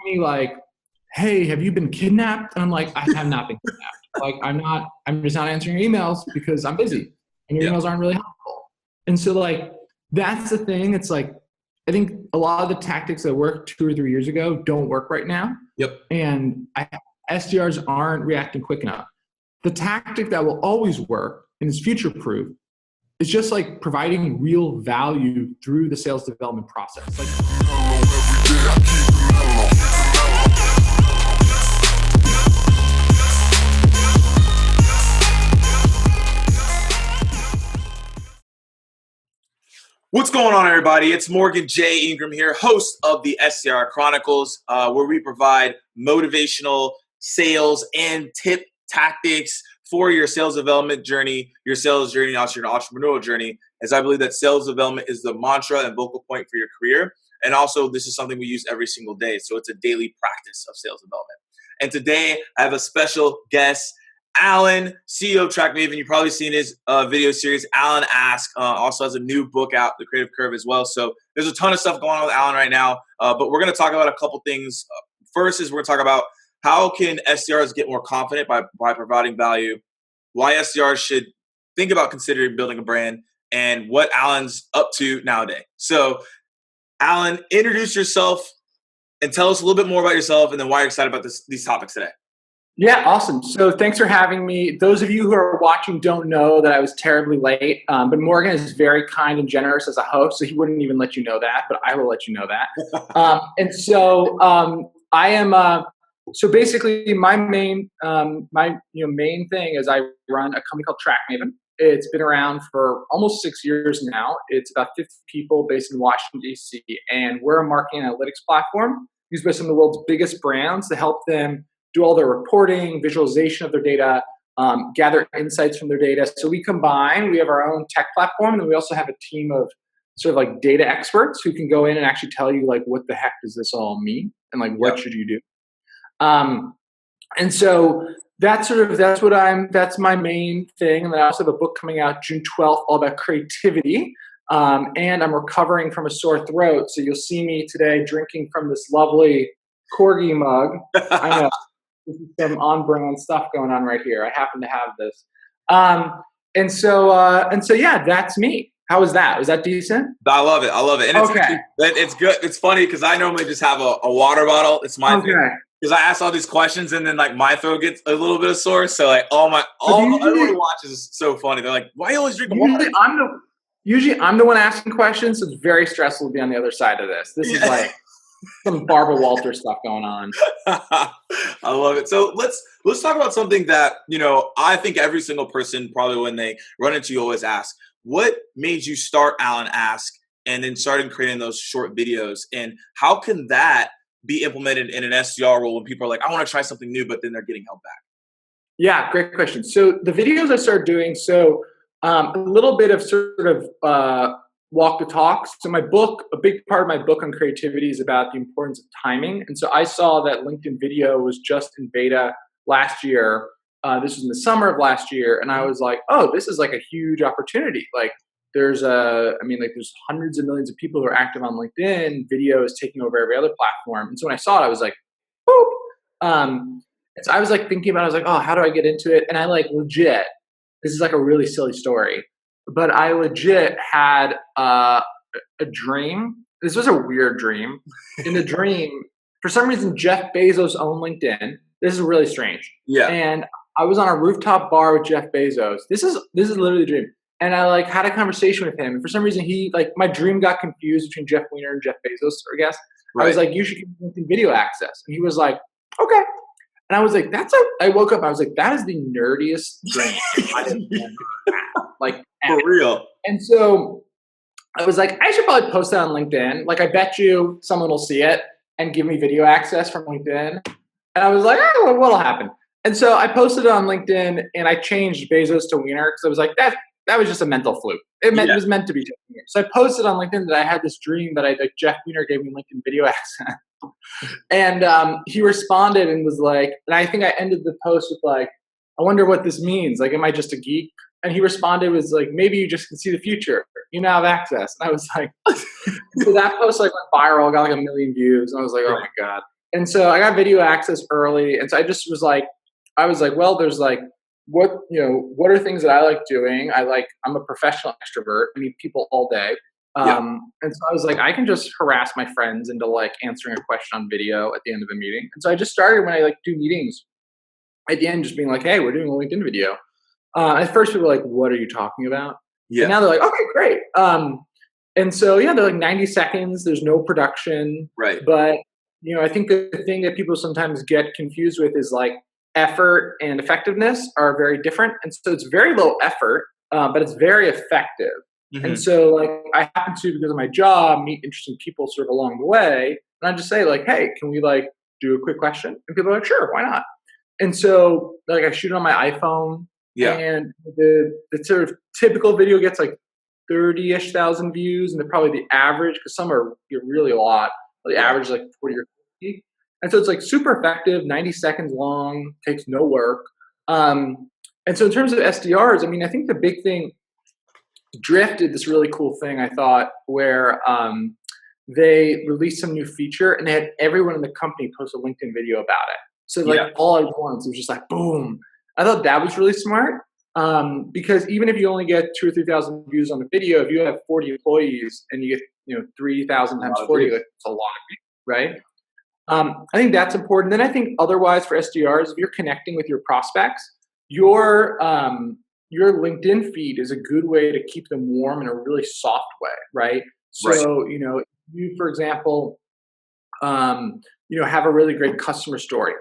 me like, hey, have you been kidnapped? And I'm like, I have not been kidnapped. Like, I'm just not answering your emails because I'm busy and your Yeah. emails aren't really helpful. And so like, that's the thing. It's like, I think a lot of the tactics that worked 2 or 3 years ago don't work right now. Yep. And SDRs aren't reacting quick enough. The tactic that will always work and is future proof is just like providing real value through the sales development process. What's going on, everybody? It's Morgan J. Ingram here, host of the SDR Chronicles, where we provide motivational sales and tip tactics for your sales development journey, your sales journey, and also your entrepreneurial journey, as I believe that sales development is the mantra and vocal point for your career. And also, this is something we use every single day. So it's a daily practice of sales development. And today, I have a special guest, Alan, CEO of TrackMaven. You've probably seen his video series, Alan Ask. Also has a new book out, The Creative Curve, as well. So there's a ton of stuff going on with Alan right now. But we're going to talk about a couple things. First is we're going to talk about how can SDRs get more confident by providing value, why SDRs should think about considering building a brand, and what Alan's up to nowadays. So, Alan, introduce yourself and tell us a little bit more about yourself and then why you're excited about these topics today. Yeah, awesome. So thanks for having me. Those of you who are watching don't know that I was terribly late, but Morgan is very kind and generous as a host, so he wouldn't even let you know that, but I will let you know that. And so I am. So basically, my main main thing is I run a company called TrackMaven. It's been around for almost 6 years now. It's about 50 people based in Washington, D.C., and we're a marketing analytics platform used by some of the world's biggest brands to help them do all their reporting, visualization of their data, gather insights from their data. So we have our own tech platform, and then we also have a team of sort of like data experts who can go in and actually tell you like, what the heck does this all mean? And like, what should you do? And so that's my main thing. And then I also have a book coming out June 12th, all about creativity. And I'm recovering from a sore throat. So you'll see me today drinking from this lovely corgi mug. I know. This is some on-brand stuff going on right here. I happen to have this. And so, yeah, that's me. How was that? Was that decent? I love it. And it's good. It's funny because I normally just have a water bottle. It's my thing. Because I ask all these questions and then like my throat gets a little bit sore. So like everyone who watches is so funny. They're like, why are you always drinking water? Usually I'm the one asking questions. So it's very stressful to be on the other side of this. This is like some Barbara Walter stuff going on. I love it. So let's talk about something that, I think every single person probably when they run into you always ask, what made you start Alan Ask and then starting creating those short videos? And how can that be implemented in an SDR role when people are like, I want to try something new, but then they're getting held back? Yeah, great question. So the videos I started doing, a little bit of sort of walk the talk. So my book, a big part of my book on creativity is about the importance of timing. And so I saw that LinkedIn video was just in beta last year. This was in the summer of last year. And I was like, oh, this is like a huge opportunity. Like there's hundreds of millions of people who are active on LinkedIn. Video is taking over every other platform. And so when I saw it, I was like, boop. So I was like thinking about it. I was like, oh, how do I get into it? And I like legit, this is like a really silly story, but I legit had a dream. This was a weird dream. In the dream, for some reason, Jeff Bezos owned LinkedIn. This is really strange. Yeah. And I was on a rooftop bar with Jeff Bezos. This is literally the dream. And I like had a conversation with him. And for some reason, he like my dream got confused between Jeff Weiner and Jeff Bezos, I guess. Right. I was like, you should give LinkedIn video access. And he was like, okay. And I was like, I woke up, I was like, that is the nerdiest dream I have ever had. Like, for real. And so I was like, I should probably post that on LinkedIn. Like, I bet you someone will see it and give me video access from LinkedIn. And I was like, oh, what'll happen? And so I posted it on LinkedIn and I changed Bezos to Wiener because I was like, that was just a mental fluke. It was meant to be Jeff Wiener. So I posted on LinkedIn that I had this dream that Jeff Wiener gave me LinkedIn video access. And he responded and was like, and I think I ended the post with like, I wonder what this means. Like, am I just a geek? And he responded was like, maybe you just can see the future. You now have access. And I was like, so that post like went viral, got like 1 million views. And I was like, oh my God. And so I got video access early. And so I just was like, well, there's like, what are things that I like doing? I'm a professional extrovert. I meet people all day. Yeah. And so I was like, I can just harass my friends into like answering a question on video at the end of a meeting. And so I just started when I like do meetings at the end, just being like, hey, we're doing a LinkedIn video. At first people were like, what are you talking about? Yeah. And now they're like, okay, great. And so, yeah, they're like 90 seconds. There's no production. Right. But, I think the thing that people sometimes get confused with is like effort and effectiveness are very different. And so it's very low effort, but it's very effective. Mm-hmm. And so like I happen to, because of my job, meet interesting people sort of along the way. And I just say like, hey, can we like do a quick question? And people are like, sure, why not? And so like I shoot on my iPhone. Yeah. And the sort of typical video gets like 30-ish thousand views, and they're probably the average, because some are really a lot. The average is like 40 or 50. And so it's like super effective, 90 seconds long, takes no work. And so in terms of SDRs, I mean, I think the big thing, Drift did this really cool thing, I thought, where they released some new feature and they had everyone in the company post a LinkedIn video about it. So like all at once, it was just like, boom. I thought that was really smart. Because even if you only get 2,000 or 3,000 views on the video, if you have 40 employees and you get 3,000 times 40, it's a lot of views, right? I think that's important. Then I think otherwise for SDRs, if you're connecting with your prospects, your LinkedIn feed is a good way to keep them warm in a really soft way, right? So you, for example, have a really great customer story,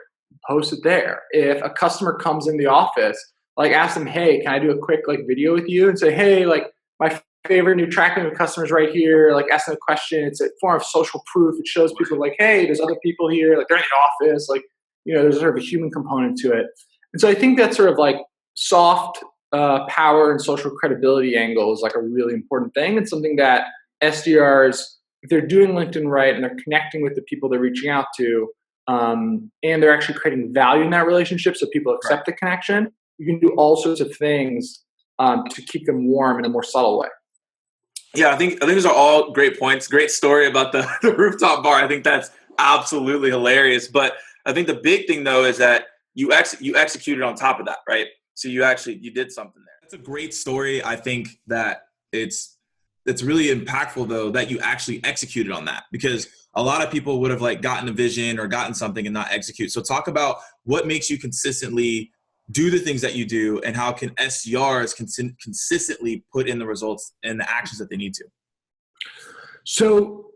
post it there. If a customer comes in the office, like ask them, hey, can I do a quick like video with you? And say, hey, like my favorite new TrackMaven customers right here, like ask them a question. It's a form of social proof. It shows people like, hey, there's other people here, like they're in the office, like, there's sort of a human component to it. And so I think that sort of like soft power and social credibility angle is like a really important thing, and something that SDRs, if they're doing LinkedIn right and they're connecting with the people they're reaching out to, and they're actually creating value in that relationship so people accept the connection, you can do all sorts of things to keep them warm in a more subtle way. Yeah, I think those are all great points. Great story about the rooftop bar. I think that's absolutely hilarious. But I think the big thing though is that you executed on top of that, right? So you did something there. That's a great story. I think that it's really impactful though that you actually executed on that, because a lot of people would have like gotten a vision or gotten something and not execute. So talk about what makes you consistently do the things that you do, and how can SDRs consistently put in the results and the actions that they need to. So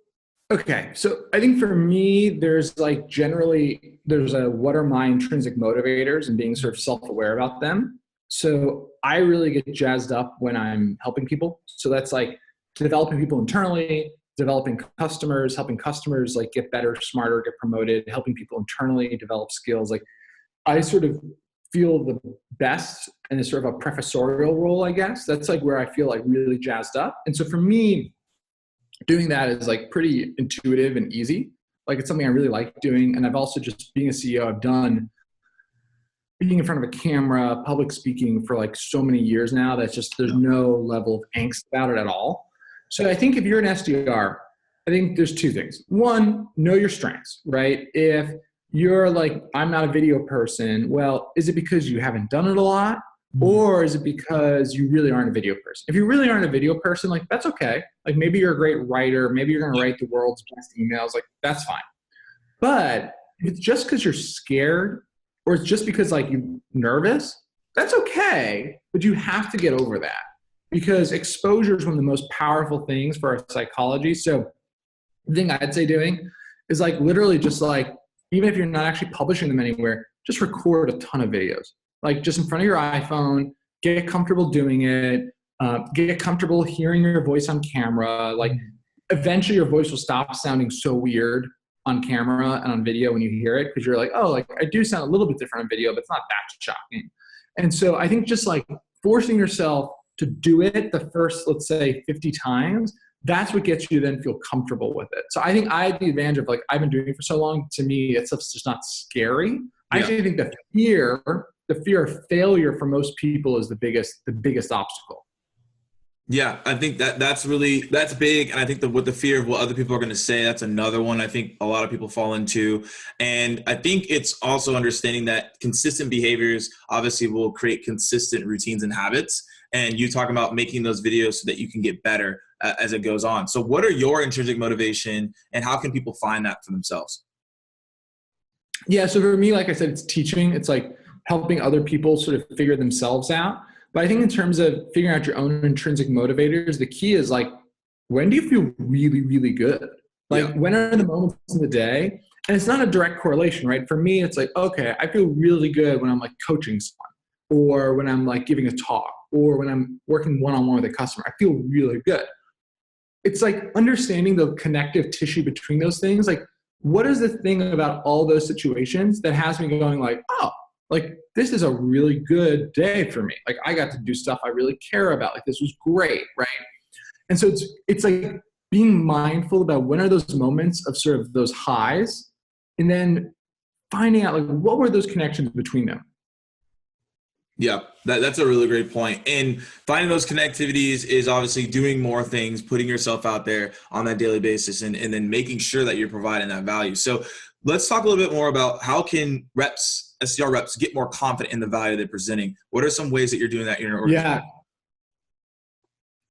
I think for me, there's a what are my intrinsic motivators and being sort of self-aware about them. So I really get jazzed up when I'm helping people. So that's like developing people internally, developing customers, helping customers like get better, smarter, get promoted, helping people internally develop skills. Like I sort of feel the best in a sort of a professorial role, I guess. That's like where I feel like really jazzed up. And so for me, doing that is like pretty intuitive and easy. Like it's something I really like doing. And I've also, just being a CEO, I've done being in front of a camera, public speaking for like so many years now, that's just, there's no level of angst about it at all. So I think if you're an SDR, I think there's two things. One, know your strengths, right? If you're like, I'm not a video person, well, is it because you haven't done it a lot? Or is it because you really aren't a video person? If you really aren't a video person, like that's okay. Like maybe you're a great writer, maybe you're gonna write the world's best emails, like that's fine. But if it's just because you're scared, or it's just because like you're nervous, that's okay, but you have to get over that, because exposure is one of the most powerful things for our psychology. So the thing I'd say doing is like literally just like, even if you're not actually publishing them anywhere, just record a ton of videos. Like just in front of your iPhone, get comfortable doing it, get comfortable hearing your voice on camera. Like eventually your voice will stop sounding so weird on camera and on video when you hear it, because you're like, oh, like I do sound a little bit different on video, but it's not that shocking. And so I think just like forcing yourself to do it the first, let's say 50 times, that's what gets you to then feel comfortable with it. So I think I had the advantage of like, I've been doing it for so long, to me, it's just not scary. I actually think the fear of failure for most people is the biggest obstacle. Yeah, I think that's big. And I think with the fear of what other people are going to say, that's another one I think a lot of people fall into. And I think it's also understanding that consistent behaviors obviously will create consistent routines and habits. And you talk about making those videos so that you can get better as it goes on. So what are your intrinsic motivation and how can people find that for themselves? Yeah, so for me, like I said, it's teaching. It's like helping other people sort of figure themselves out. But I think in terms of figuring out your own intrinsic motivators, the key is like, when do you feel really, really good? Like, when are the moments in the day? And it's not a direct correlation, right? For me, it's like, okay, I feel really good when I'm like coaching someone, or when I'm like giving a talk, or when I'm working one-on-one with a customer. I feel really good. It's like understanding the connective tissue between those things. Like, what is the thing about all those situations that has me going like, oh, like this is a really good day for me. Like I got to do stuff I really care about. Like this was great, right? And so it's like being mindful about when are those moments of sort of those highs, and then finding out like what were those connections between them. Yeah, that's a really great point. And finding those connectivities is obviously doing more things, putting yourself out there on that daily basis, and then making sure that you're providing that value. So let's talk a little bit more about how can SDR reps get more confident in the value they're presenting. What are some ways that you're doing that in your organization?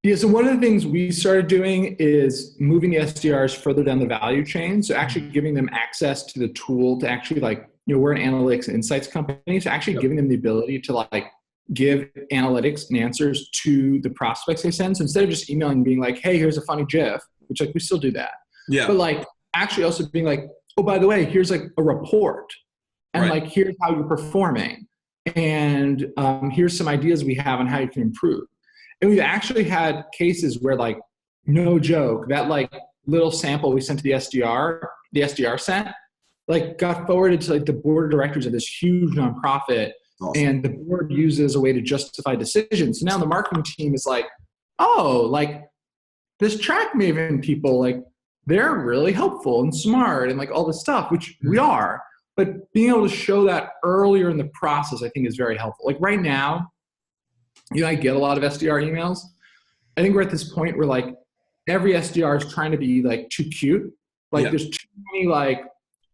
Yeah, so one of the things we started doing is moving the SDRs further down the value chain. So actually giving them access to the tool to actually like, we're an analytics and insights company. So actually giving them the ability to like give analytics and answers to the prospects they send. So instead of just emailing and being like, hey, here's a funny GIF, which like we still do that. Yeah. But like actually also being like, oh, by the way, here's like a report. And like, here's how you're performing. And here's some ideas we have on how you can improve. And we've actually had cases where like, no joke, that like little sample we sent to the SDR sent, like got forwarded to like the board of directors of this huge nonprofit. Awesome. And the board uses as a way to justify decisions. So now the marketing team is like, oh, like this TrackMaven people, like they're really helpful and smart and like all this stuff, which we are. But being able to show that earlier in the process, I think is very helpful. Like right now, I get a lot of SDR emails. I think we're at this point where like every SDR is trying to be like too cute. Like there's too many like,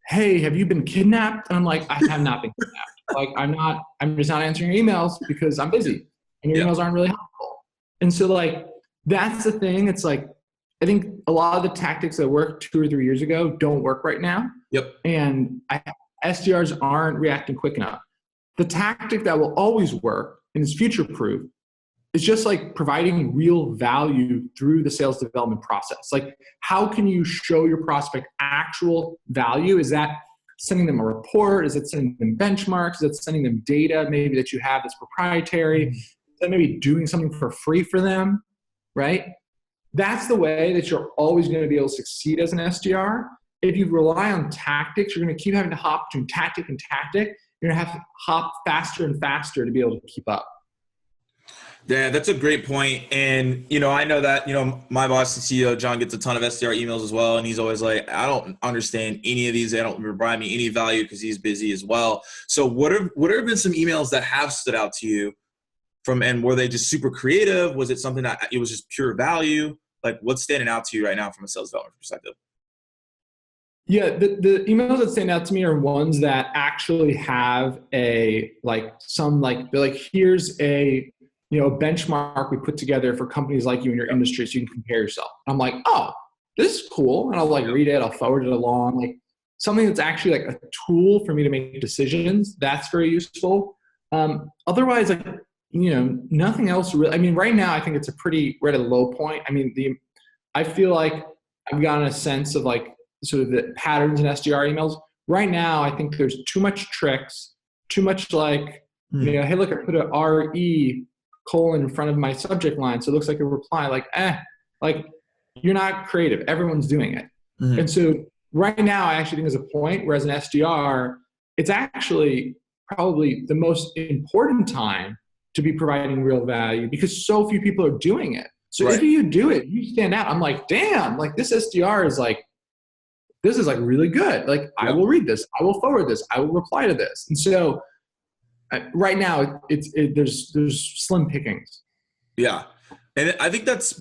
hey, have you been kidnapped? And I'm like, I have not been kidnapped. Like I'm just not answering your emails because I'm busy and your emails aren't really helpful. And so like, that's the thing. It's like, I think a lot of the tactics that worked 2 or 3 years ago don't work right now. And SDRs aren't reacting quick enough. The tactic that will always work and is future-proof is just like providing real value through the sales development process. Like, how can you show your prospect actual value? Is that sending them a report? Is it sending them benchmarks? Is it sending them data maybe that you have that's proprietary? Is that maybe doing something for free for them, right? That's the way that you're always going to be able to succeed as an SDR. If you rely on tactics, you're going to keep having to hop between tactic and tactic. You're going to have to hop faster and faster to be able to keep up. Yeah, that's a great point. And, I know that, my boss and CEO, John, gets a ton of SDR emails as well. And he's always like, I don't understand any of these. They don't provide me any value because he's busy as well. So what have been some emails that have stood out to you and were they just super creative? Was it something that it was just pure value? Like what's standing out to you right now from a sales development perspective? Yeah, the emails that stand out to me are ones that actually have here's a benchmark we put together for companies like you in your industry so you can compare yourself. I'm like, oh, this is cool. And I'll like read it, I'll forward it along. Like something that's actually like a tool for me to make decisions. That's very useful. Otherwise, like, nothing else really. I mean, right now I think we're at a low point. I mean, I feel like I've gotten a sense of like sort of the patterns in SDR emails. Right now, I think there's too much tricks, too much like, hey, look, I put a RE : in front of my subject line. So it looks like a reply, like you're not creative. Everyone's doing it. Mm-hmm. And so right now, I actually think there's a point where as an SDR, it's actually probably the most important time to be providing real value because so few people are doing it. So if you do it, you stand out. I'm like, damn, like this SDR is like, this is like really good. Like I will read this, I will forward this, I will reply to this. And so right now there's slim pickings. Yeah. And I think that's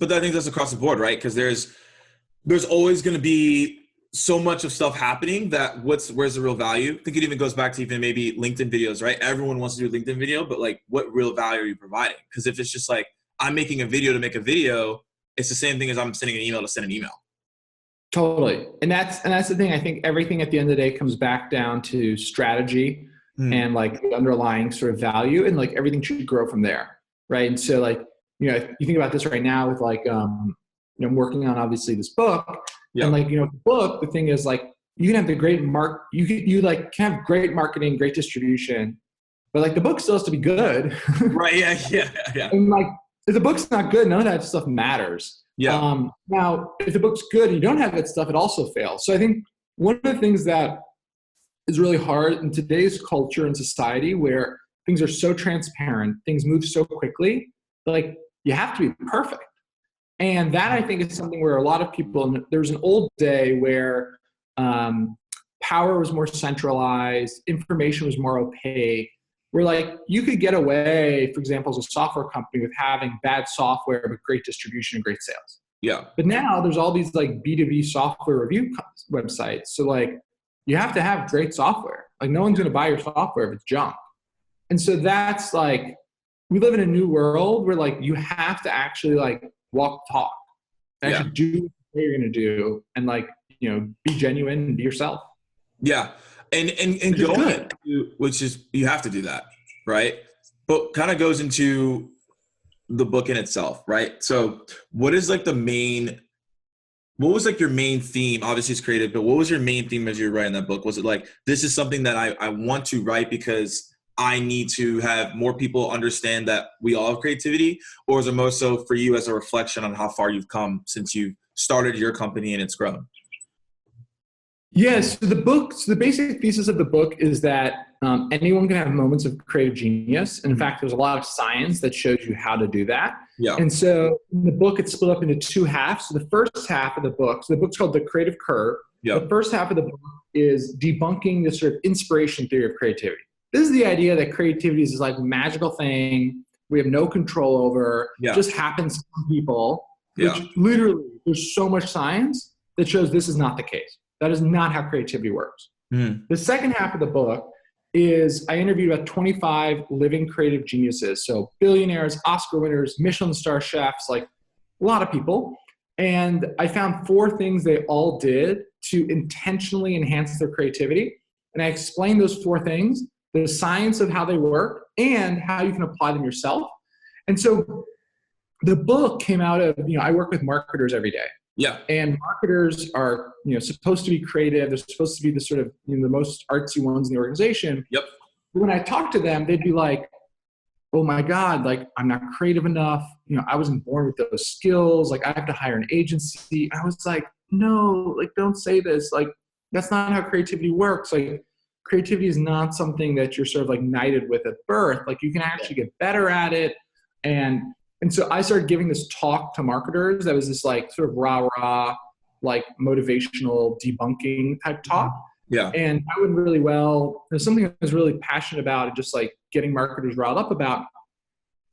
across the board, right? Because there's always going to be so much of stuff happening that where's the real value? I think it even goes back to even maybe LinkedIn videos, right? Everyone wants to do a LinkedIn video, but like, what real value are you providing? Because if it's just like, I'm making a video to make a video, it's the same thing as I'm sending an email to send an email. Totally. And that's the thing. I think everything at the end of the day comes back down to strategy and like the underlying sort of value, and like everything should grow from there. Right. And so like, you know, you think about this right now with like, you know, I'm working on obviously this book. And like, you know, the book, the thing is like, you can have the great you like can have great marketing, great distribution, but like the book still has to be good. Right. Yeah. And like, if the book's not good, none of that stuff matters. Yeah. Now, if the book's good and you don't have that stuff, it also fails. So I think one of the things that is really hard in today's culture and society, where things are so transparent, things move so quickly, like you have to be perfect. And that, I think, is something where a lot of people, there was an old day where power was more centralized, information was more opaque, where like you could get away, for example, as a software company with having bad software but great distribution and great sales. Yeah. But now there's all these like B2B software review websites. So like you have to have great software. Like no one's going to buy your software if it's junk. And so that's like, we live in a new world where like you have to actually like walk the talk, actually do what you're going to do, and like, you know, be genuine and be yourself. Yeah. And go on, which is, you have to do that, right? But kind of goes into the book in itself, right? So what is like what was like your main theme? Obviously it's creative, but what was your main theme as you were writing that book? Was it like, this is something that I want to write because I need to have more people understand that we all have creativity? Or is it more so for you as a reflection on how far you've come since you started your company and it's grown? Yes. So the basic thesis of the book is that anyone can have moments of creative genius. And in fact, there's a lot of science that shows you how to do that. Yeah. And so in the book, it's split up into two halves. So the first half of the book, so the book's called The Creative Curve. Yeah. The first half of the book is debunking this sort of inspiration theory of creativity. This is the idea that creativity is this like magical thing we have no control over, just happens to some people, which literally there's so much science that shows this is not the case. That is not how creativity works. The second half of the book is I interviewed about 25 living creative geniuses. So billionaires, Oscar winners, Michelin star chefs, like a lot of people. And I found 4 things they all did to intentionally enhance their creativity. And I explained those 4 things, the science of how they work and how you can apply them yourself. And so the book came out of, you know, I work with marketers every day. Yeah. And marketers are, you know, supposed to be creative. They're supposed to be the sort of, you know, the most artsy ones in the organization. Yep. When I talk to them, they'd be like, oh my God, like I'm not creative enough. You know, I wasn't born with those skills. Like I have to hire an agency. I was like, no, like don't say this. Like that's not how creativity works. Like creativity is not something that you're sort of like knighted with at birth. Like you can actually get better at it. And so I started giving this talk to marketers that was this like sort of rah-rah, like motivational debunking type talk. Yeah. And I went really well. There's something I was really passionate about and just like getting marketers riled up about.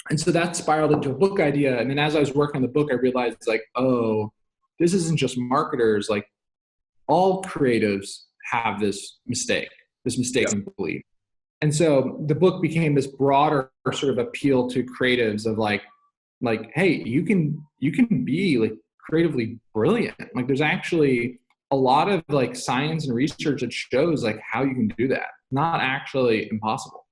And so that spiraled into a book idea. And then as I was working on the book, I realized like, oh, this isn't just marketers. Like all creatives have this mistaken belief. And so the book became this broader sort of appeal to creatives of like, hey, you can be like creatively brilliant. Like there's actually a lot of like science and research that shows like how you can do that. Not actually impossible.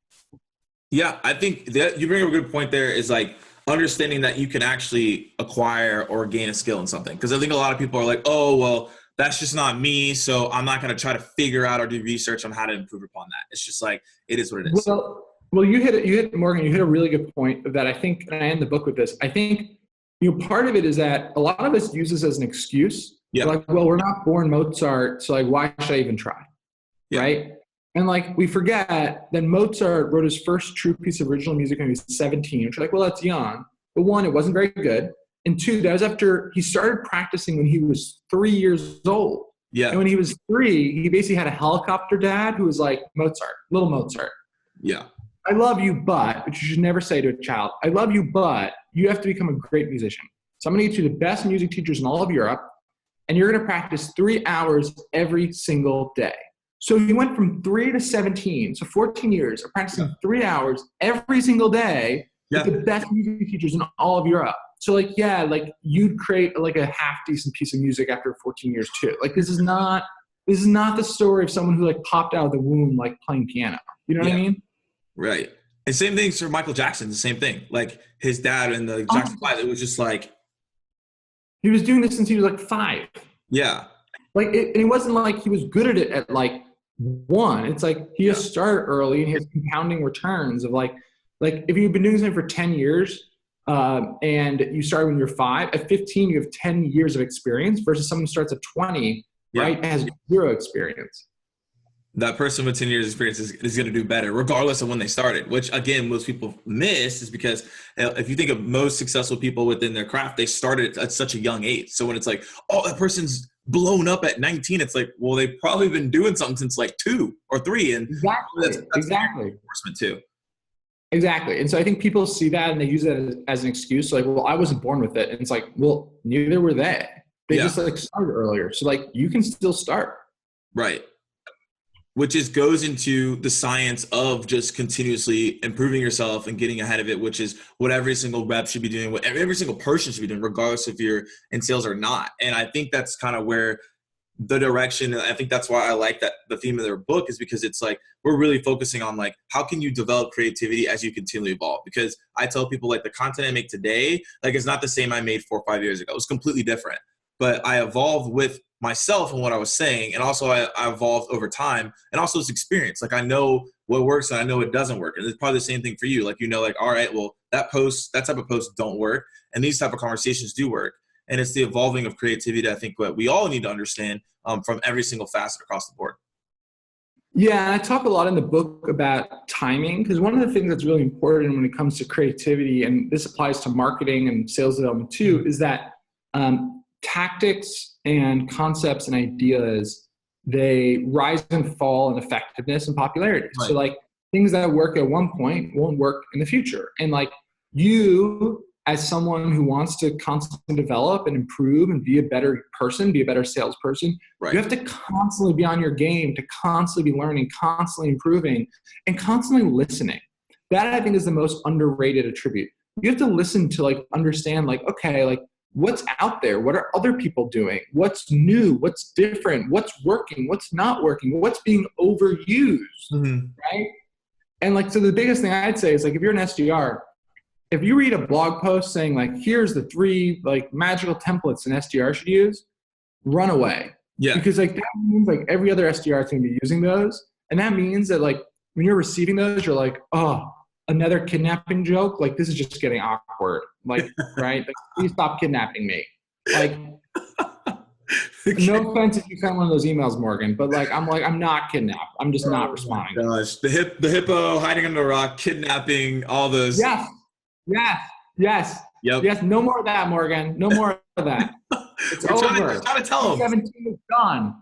Yeah, I think that you bring up a good point there is like understanding that you can actually acquire or gain a skill in something. Because I think a lot of people are like, oh, well, that's just not me. So I'm not going to try to figure out or do research on how to improve upon that. It's just like, it is what it is. Well, you hit Morgan, you hit a really good point that I think, and I end the book with this, I think, you know, part of it is that a lot of us use this as an excuse. Yeah. Like, well, we're not born Mozart, so like, why should I even try? Yeah. Right? And like, we forget that Mozart wrote his first true piece of original music when he was 17, which is like, well, that's young. But 1, it wasn't very good. And 2, that was after he started practicing when he was 3 years old. Yeah. And when he was 3, he basically had a helicopter dad who was like Mozart, little Mozart. Yeah. I love you, but you should never say to a child, I love you, but you have to become a great musician. So I'm going to get you the best music teachers in all of Europe, and you're going to practice 3 hours every single day. So you went from 3 to 17, so 14 years of practicing 3 hours every single day with the best music teachers in all of Europe. So like, yeah, like you'd create like a half decent piece of music after 14 years too. Like this is not the story of someone who like popped out of the womb like playing piano. You know what I mean? Right. And same thing for Michael Jackson, the same thing. Like his dad in the Jackson 5, it was just like. He was doing this since he was like 5. Yeah. Like it wasn't like he was good at it at like 1. It's like he just started early and he has compounding returns of like if you've been doing something for 10 years and you started when you're 5, at 15 you have 10 years of experience versus someone who starts at 20, right, has 0 experience. That person with 10 years experience is going to do better regardless of when they started, which again, most people miss is because if you think of most successful people within their craft, they started at such a young age. So when it's like, oh, that person's blown up at 19, it's like, well, they've probably been doing something since like 2 or 3. And that's enforcement too. Exactly. And so I think people see that and they use that as an excuse. So like, well, I wasn't born with it. And it's like, well, neither were they. They just like started earlier. So like you can still start. Right. Which goes into the science of just continuously improving yourself and getting ahead of it, which is what every single rep should be doing, what every single person should be doing, regardless if you're in sales or not. And I think that's kind of where the direction, I think that's why I like that the theme of their book is because it's like, we're really focusing on like, how can you develop creativity as you continually evolve? Because I tell people like the content I make today, like it's not the same I made 4 or 5 years ago. It's completely different, but I evolved with myself and what I was saying. And also I evolved over time and also this experience. Like I know what works and I know what doesn't work. And it's probably the same thing for you. Like, you know, like, all right, well, that type of post don't work. And these type of conversations do work. And it's the evolving of creativity that I think what we all need to understand from every single facet across the board. Yeah, and I talk a lot in the book about timing because one of the things that's really important when it comes to creativity, and this applies to marketing and sales development too, is that tactics and concepts and ideas, they rise and fall in effectiveness and popularity. Right. So like things that work at one point won't work in the future. And like you, as someone who wants to constantly develop and improve and be a better person, be a better salesperson, right, you have to constantly be on your game, to constantly be learning, constantly improving, and constantly listening. That I think is the most underrated attribute. You have to listen to like understand like, okay, like what's out there? What are other people doing? What's new? What's different? What's working? What's not working? What's being overused, right? And like, so the biggest thing I'd say is like, if you're an SDR, if you read a blog post saying like, here's the 3 like magical templates an SDR should use, run away. Yeah. Because like that means like every other SDR is going to be using those. And that means that like when you're receiving those, you're like, oh, another kidnapping joke. Like this is just getting awkward. Like, right? Like, please stop kidnapping me. Like, okay. No offense if you send one of those emails, Morgan, but like, I'm not kidnapped. I'm just not responding. Gosh, the hippo hiding under a rock, kidnapping, all those. Yes. Yep. Yes. No more of that, Morgan. No more of that. It's over. We're trying to tell them. 17 is gone.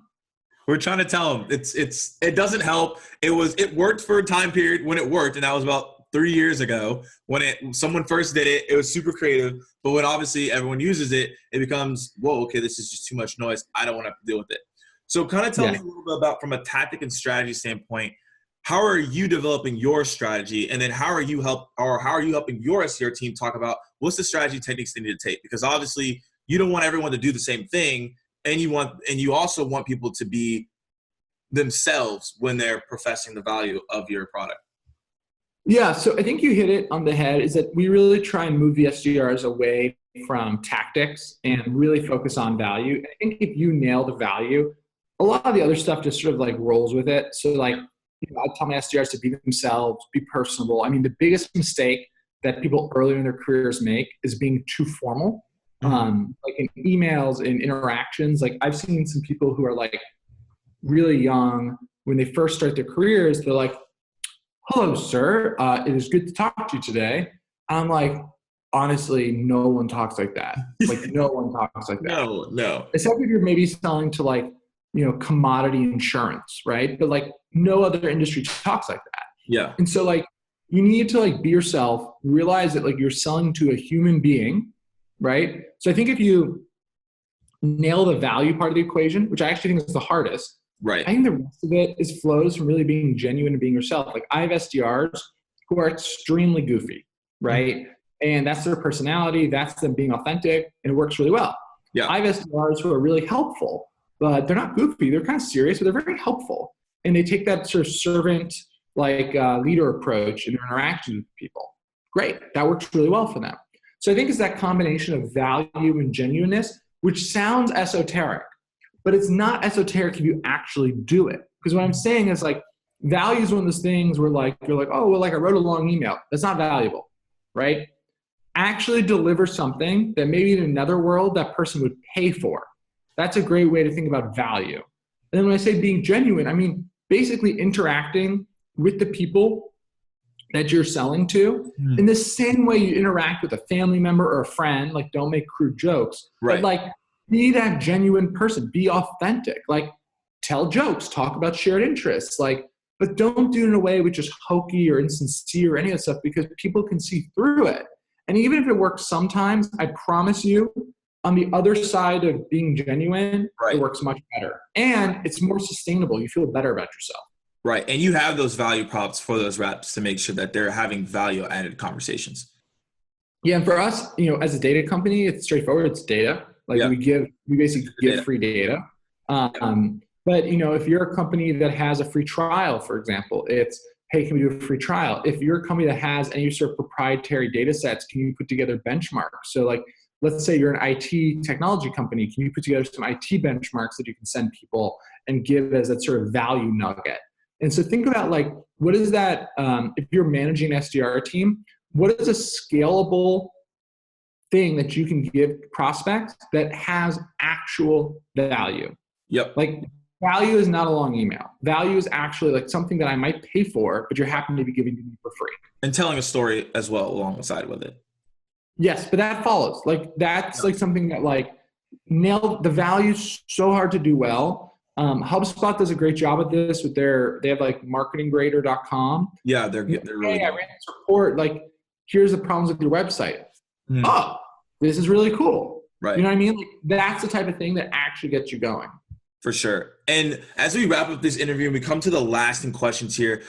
We're trying to tell them it doesn't help. It worked for a time period when it worked, and that was about 3 years ago when someone first did it. It was super creative, but when obviously everyone uses it, it becomes, whoa, okay, this is just too much noise. I don't want to have to deal with it. So kind of tell me a little bit about, from a tactic and strategy standpoint, how are you developing your strategy, and then how are you helping your SDR team talk about what's the strategy techniques they need to take? Because obviously you don't want everyone to do the same thing, and you also want people to be themselves when they're professing the value of your product. Yeah, so I think you hit it on the head, is that we really try and move the SDRs away from tactics and really focus on value. I think if you nail the value, a lot of the other stuff just sort of like rolls with it. So like, I tell my SDRs to be themselves, be personable. I mean, the biggest mistake that people earlier in their careers make is being too formal. Like in emails and interactions, like I've seen some people who are like really young, when they first start their careers, they're like, hello, sir. It is good to talk to you today. I'm like, honestly, no one talks like that. Like no one talks like that. No. Except if you're maybe selling to like, commodity insurance, right? But like no other industry talks like that. Yeah. And so like you need to like be yourself, realize that like you're selling to a human being, right? So I think if you nail the value part of the equation, which I actually think is the hardest, Right. I think the rest of it is flows from really being genuine and being yourself. Like I have SDRs who are extremely goofy, right? And that's their personality, that's them being authentic, and it works really well. Yeah. I have SDRs who are really helpful, but they're not goofy, they're kind of serious, but they're very helpful. And they take that sort of servant like leader approach in their interactions with people. Great, that works really well for them. So I think it's that combination of value and genuineness, which sounds esoteric, but it's not esoteric if you actually do it. Because what I'm saying is like, value is one of those things where like, you're like, oh, well, like I wrote a long email. That's not valuable, right? Actually deliver something that maybe in another world that person would pay for. That's a great way to think about value. And then when I say being genuine, I mean basically interacting with the people that you're selling to in the same way you interact with a family member or a friend. Like don't make crude jokes, but like be that genuine person, be authentic, like tell jokes, talk about shared interests, like, but don't do it in a way which is hokey or insincere or any of that stuff, because people can see through it. And even if it works sometimes, I promise you, on the other side of being genuine, it works much better. And it's more sustainable. You feel better about yourself. Right. And you have those value props for those reps to make sure that they're having value added conversations. Yeah. And for us, you know, as a data company, it's straightforward. It's data. Like we basically give free data. But you know, if you're a company that has a free trial, for example, it's, hey, can we do a free trial? If you're a company that has any sort of proprietary data sets, can you put together benchmarks? So like, let's say you're an IT technology company, can you put together some IT benchmarks that you can send people and give as that sort of value nugget? And so think about like, what is that, if you're managing an SDR team, what is a scalable thing that you can give prospects that has actual value? Yep. Like value is not a long email. Value is actually like something that I might pay for, but you're happy to be giving to me for free. And telling a story as well alongside with it. Yes, but that follows. Like that's like something that like nailed the value so hard to do well. HubSpot does a great job at this with they have like marketinggrader.com. Yeah, they're really good. I ran this report. Like, here's the problems with your website. Oh, this is really cool. Right. You know what I mean? Like, that's the type of thing that actually gets you going. For sure. And as we wrap up this interview and we come to the lasting questions here,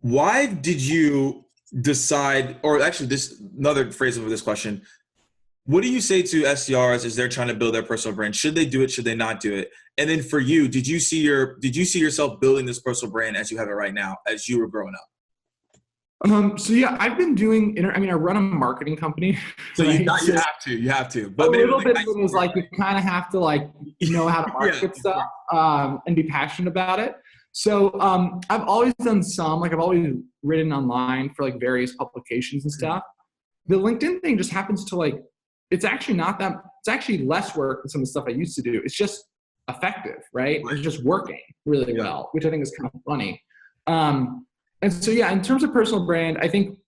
why did you decide, or actually this another phrase of this question, what do you say to SDRs as they're trying to build their personal brand? Should they do it? Should they not do it? And then for you, did you see yourself building this personal brand as you have it right now, as you were growing up? So yeah, I've been doing, I run a marketing company. So right? you have to. But a little bit of it is like, you kind of have to like, know how to market stuff and be passionate about it. So I've always done I've always written online for like various publications and stuff. The LinkedIn thing just happens to like, it's actually less work than some of the stuff I used to do. It's just effective, right? It's just working really well, which I think is kind of funny. And so, yeah, in terms of personal brand, I think,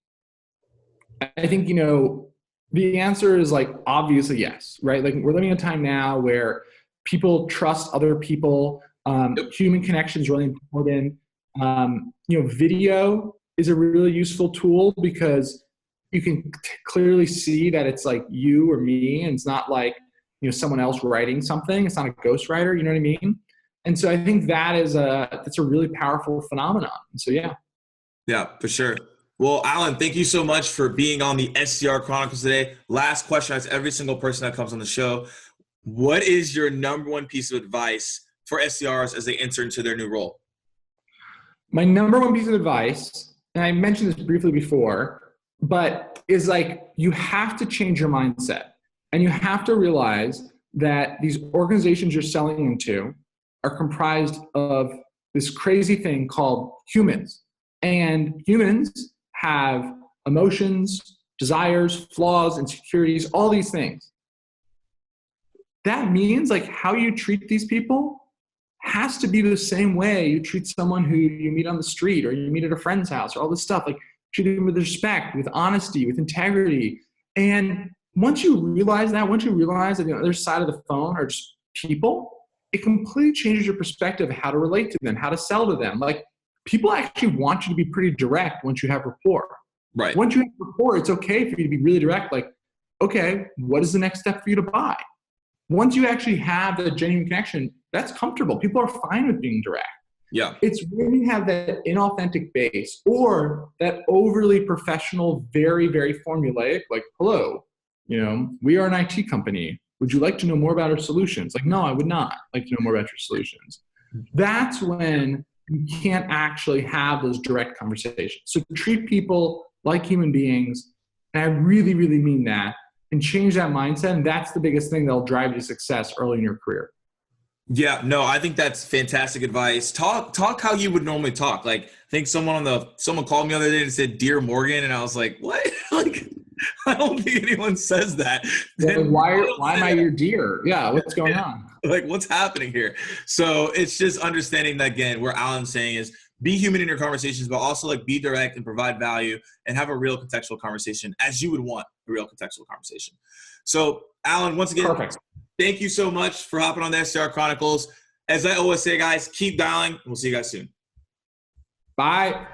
you know, the answer is like, obviously, yes, right? Like we're living in a time now where people trust other people. Human connection is really important. You know, video is a really useful tool because you can clearly see that it's like you or me, and it's not like, you know, someone else writing something. It's not a ghostwriter, you know what I mean? And so I think that's a really powerful phenomenon. And so, yeah. Yeah, for sure. Well, Alan, thank you so much for being on the SDR Chronicles today. Last question, that's every single person that comes on the show. What is your number one piece of advice for SDRs as they enter into their new role? My number one piece of advice, and I mentioned this briefly before, but is like, you have to change your mindset. And you have to realize that these organizations you're selling into are comprised of this crazy thing called humans. And humans have emotions, desires, flaws, insecurities, all these things. That means like how you treat these people has to be the same way you treat someone who you meet on the street or you meet at a friend's house or all this stuff. Like treat them with respect, with honesty, with integrity. And once you realize that the other side of the phone are just people, it completely changes your perspective of how to relate to them, how to sell to them. Like people actually want you to be pretty direct once you have rapport. Right. Once you have rapport, it's okay for you to be really direct. Like, okay, what is the next step for you to buy? Once you actually have the genuine connection, that's comfortable. People are fine with being direct. Yeah. It's when you have that inauthentic base or that overly professional, very, very formulaic, like, hello, we are an IT company. Would you like to know more about our solutions? Like, no, I would not like to know more about your solutions. That's when you can't actually have those direct conversations. So treat people like human beings, and I really, really mean that, and change that mindset, and that's the biggest thing that'll drive you to success early in your career. Yeah, no, I think that's fantastic advice. Talk how you would normally talk. Like, I think someone called me the other day and said, "Dear Morgan," and I was like, "What?" Like, I don't think anyone says that. Like, why am I your dear? Yeah, what's going on? Like, what's happening here? So it's just understanding that, again, where Alan's saying is be human in your conversations, but also like be direct and provide value and have a real contextual conversation as you would want a real contextual conversation. So, Alan, once again, Perfect. Thank you so much for hopping on the SDR Chronicles. As I always say, guys, keep dialing. We'll see you guys soon. Bye.